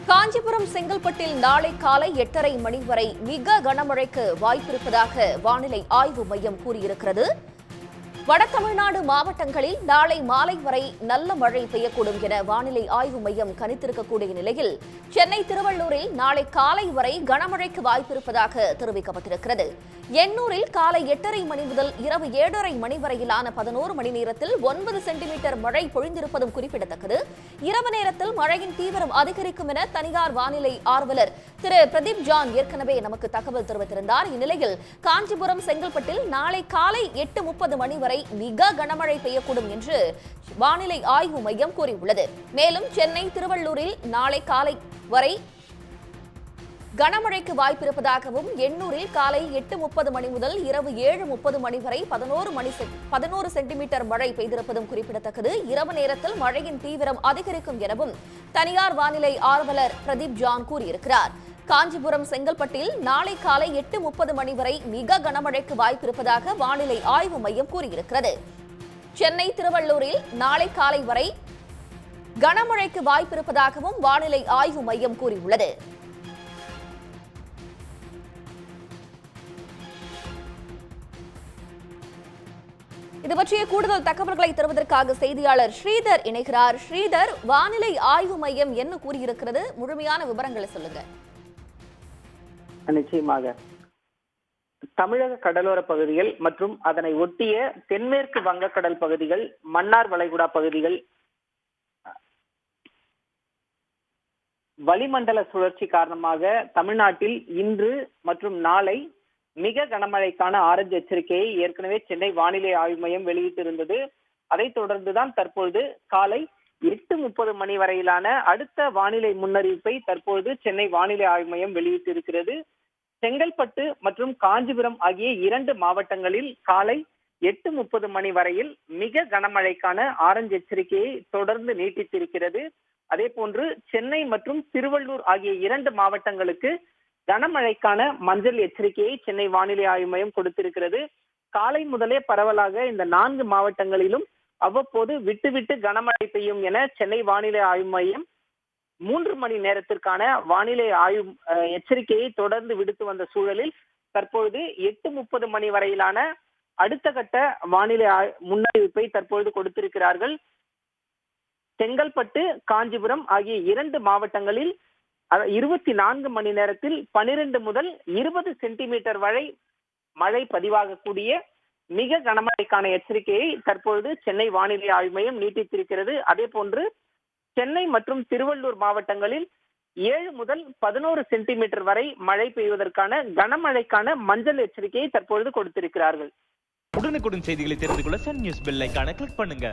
காஞ்சிபுரம் செங்கல்பட்டில் நாளை காலை 8:30 மணி வரை மிக கனமழைக்கு வாய்ப்பிருப்பதாக வானிலை ஆய்வு மையம் கூறியிருக்கிறது. வட தமிழ்நாடு மாவட்டங்களில் நாளை மாலை வரை நல்ல மழை பெய்யக்கூடும் என வானிலை ஆய்வு மையம் கணித்திருக்கக்கூடிய நிலையில் சென்னை திருவள்ளூரில் நாளை காலை வரை கனமழைக்கு வாய்ப்பிருப்பதாக தெரிவிக்கப்பட்டிருக்கிறது. எண்ணூரில் காலை 8:30 மணி முதல் இரவு 7:30 மணி வரையிலான 11 மணி நேரத்தில் 9 சென்டிமீட்டர் மழை பொழிந்திருப்பதும் குறிப்பிடத்தக்கது. இரவு நேரத்தில் மழையின் தீவிரம் அதிகரிக்கும் என தனியார் வானிலை ஆர்வலர் திரு பிரதீப் ஜான் ஏற்கனவே நமக்கு தகவல் தெரிவித்திருந்தார். இந்நிலையில் காஞ்சிபுரம் செங்கல்பட்டில் நாளை காலை 8:30 மணி வரை மிக கனமழை பெய்யக்கூடும் என்று வானிலை ஆய்வு மையம் கூறியுள்ளது. மேலும் சென்னை திருவள்ளூரில் நாளை காலை வரை கனமழைக்கு வாய்ப்பிருப்பதாகவும் எண்ணூரில் காலை 8:30 மணி முதல் இரவு 7:30 மணி வரை 11 சென்டிமீட்டர் மழை பெய்திருப்பதும் குறிப்பிடத்தக்கது. இரவு நேரத்தில் மழையின் தீவிரம் அதிகரிக்கும் எனவும் தனியார் வானிலை ஆர்வலர் பிரதீப் ஜான் கூறியிருக்கிறார். காஞ்சிபுரம் செங்கல்பட்டில் நாளை காலை 8:30 மணி வரை மிக கனமழைக்கு வாய்ப்பிருப்பதாக வானிலை ஆய்வு மையம் கூறியிருக்கிறது. சென்னை திருவள்ளூரில் நாளை காலை வரை கனமழைக்கு வாய்ப்பிருப்பதாகவும் வானிலை ஆய்வு மையம் கூறியுள்ளது. இது பற்றிய கூடுதல் தகவல்களை தருவதற்காக செய்தியாளர் ஸ்ரீதர் இணைகிறார். ஸ்ரீதர், வானிலை ஆய்வு மையம் என்ன கூறியிருக்கிறது? முழுமையான விவரங்களை சொல்லுங்க. நிச்சயமாக தமிழக கடலோர பகுதிகள் மற்றும் அதனை ஒட்டிய தென்மேற்கு வங்கக்கடல் பகுதிகள், மன்னார் வளைகுடா பகுதிகள், வளிமண்டல சுழற்சி காரணமாக தமிழ்நாட்டில் இன்று மற்றும் நாளை மிக கனமழைக்கான ஆரஞ்சு எச்சரிக்கையை ஏற்கனவே சென்னை வானிலை ஆய்வு மையம் வெளியிட்டிருந்தது. அதைத் தொடர்ந்துதான் தற்பொழுது காலை 8:30 மணி வரையிலான அடுத்த வானிலை முன்னறிவிப்பை தற்பொழுது சென்னை வானிலை ஆய்வு மையம் வெளியிட்டிருக்கிறது. செங்கல்பட்டு மற்றும் காஞ்சிபுரம் ஆகிய 2 மாவட்டங்களில் காலை 8:30 மணி வரையில் மிக கனமழைக்கான ஆரஞ்சு எச்சரிக்கையை தொடர்ந்து நீட்டித்திருக்கிறது. அதே போன்று சென்னை மற்றும் திருவள்ளூர் ஆகிய 2 மாவட்டங்களுக்கு கனமழைக்கான மஞ்சள் எச்சரிக்கையை சென்னை வானிலை ஆய்வு மையம் கொடுத்திருக்கிறது. காலை முதலே பரவலாக இந்த 4 மாவட்டங்களிலும் அவ்வப்போது விட்டு விட்டு கனமழை பெய்யும் என சென்னை வானிலை ஆய்வு மையம் 3 மணி நேரத்திற்கான வானிலை ஆய்வு எச்சரிக்கையை தொடர்ந்து விடுத்து வந்த சூழலில் தற்பொழுது 8:30 மணி வரையிலான அடுத்த கட்ட வானிலை முன்னறிவிப்பை தற்பொழுது கொடுத்திருக்கிறார்கள். செங்கல்பட்டு, காஞ்சிபுரம் ஆகிய 2 மாவட்டங்களில் 24 மணி நேரத்தில் 12 முதல் 20 சென்டிமீட்டர் வரை மழை பதிவாகக்கூடிய மிக கனமழைக்கான எச்சரிக்கையை தற்பொழுது சென்னை வானிலை ஆய்வு மையம் நீட்டித்திருக்கிறது. அதே போன்று சென்னை மற்றும் திருவள்ளூர் மாவட்டங்களில் 7 முதல் 11 சென்டிமீட்டர் வரை மழை பெய்வதற்கான கனமழைக்கான மஞ்சள் எச்சரிக்கையை தற்பொழுது கொடுத்திருக்கிறார்கள். உடனுக்குடன் செய்திகளை தெரிந்து கொள்ள சன் நியூஸ் பெல் ஐகானை கிளிக் பண்ணுங்க.